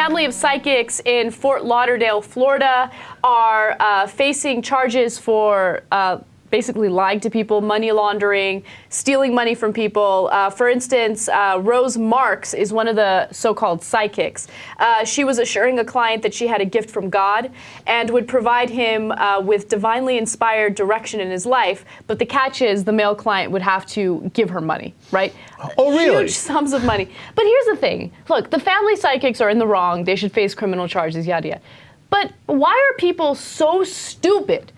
family of psychics in Fort Lauderdale, Florida, are facing charges for basically lying to people, money laundering, stealing money from people. For instance, Rose Marks is one of the so-called psychics. She was assuring a client that she had a gift from God and would provide him with divinely inspired direction in his life, but the catch is the male client would have to give her money, right? Oh, really? Huge sums of money. But here's the thing. Look, the family psychics are in the wrong. They should face criminal charges, yada, yada. But why are people so stupid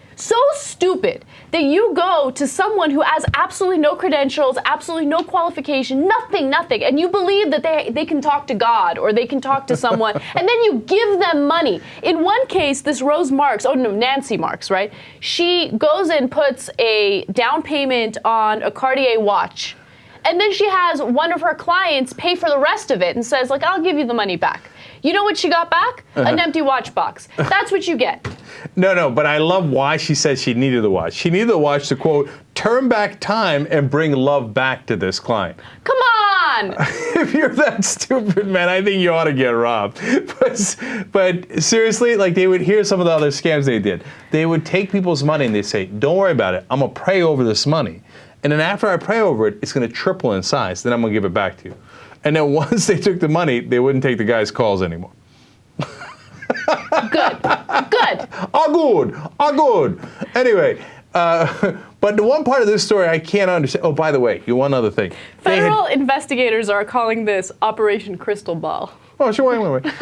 that you go to someone who has absolutely no credentials, absolutely no qualification, nothing, and you believe that they can talk to God or they can talk to someone, and then you give them money. In one case, this Rose Marks, Nancy Marks, right? She goes and puts a down payment on a Cartier watch, and then she has one of her clients pay for the rest of it and says, like, I'll give you the money back. You know what she got back? An empty watch box. That's what you get. No, but I love why she said she needed the watch. She needed the watch to, quote, turn back time and bring love back to this client. Come on! If you're that stupid, man, I think you ought to get robbed. But seriously, like, they would hear some of the other scams they did. They would take people's money and they say, don't worry about it. I'm going to pray over this money. And then after I pray over it, it's going to triple in size. Then I'm going to give it back to you. And then once they took the money, they wouldn't take the guy's calls anymore. Good. Good. Anyway, but the one part of this story I can't understand. Oh, by the way, one other thing. Federal investigators are calling this Operation Crystal Ball. Oh, sure, wait.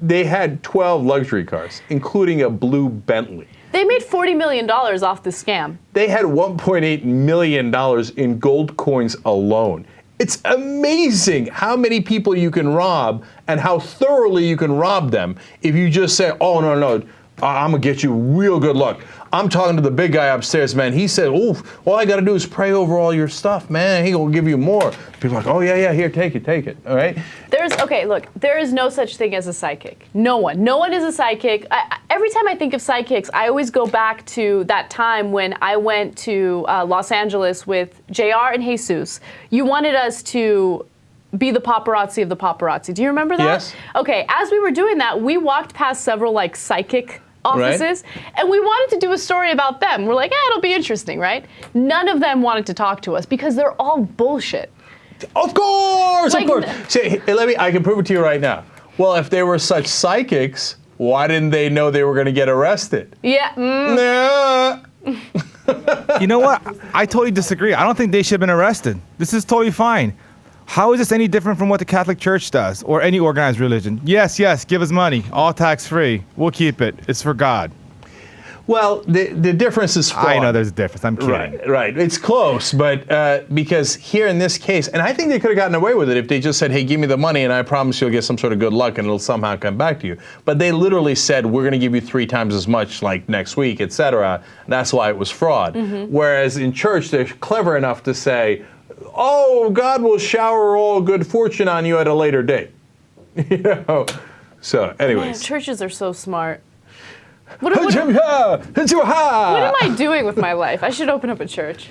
They had 12 luxury cars, including a blue Bentley. They made $40 million off the scam. They had $1.8 million in gold coins alone. It's amazing how many people you can rob and how thoroughly you can rob them if you just say, oh, no, I'm going to get you real good luck. I'm talking to the big guy upstairs, man. He said, oh, all I got to do is pray over all your stuff, man. He going to give you more. People are like, oh, yeah, here, take it, all right? There is no such thing as a psychic. No one is a psychic. Every time I think of psychics, I always go back to that time when I went to Los Angeles with JR and Jesus. You wanted us to be the paparazzi of the paparazzi. Do you remember that? Yes. Okay, as we were doing that, we walked past several psychic offices, and we wanted to do a story about them. We're like, it'll be interesting, right? None of them wanted to talk to us because they're all bullshit. Of course. See, I can prove it to you right now. Well, if they were such psychics, why didn't they know they were going to get arrested? Yeah. Nah. You know what? I totally disagree. I don't think they should have been arrested. This is totally fine. How is this any different from what the Catholic Church does or any organized religion? Yes, give us money, all tax-free. We'll keep it. It's for God. Well, the difference is fraud. I know there's a difference. I'm kidding. Right. It's close, but because here in this case, and I think they could have gotten away with it if they just said, hey, give me the money and I promise you'll get some sort of good luck and it'll somehow come back to you. But they literally said, we're going to give you 3 times as much like next week, etc. That's why it was fraud. Mm-hmm. Whereas in church, they're clever enough to say, oh, God will shower all good fortune on you at a later date. So anyways. Man, churches are so smart. What am I doing with my life? I should open up a church.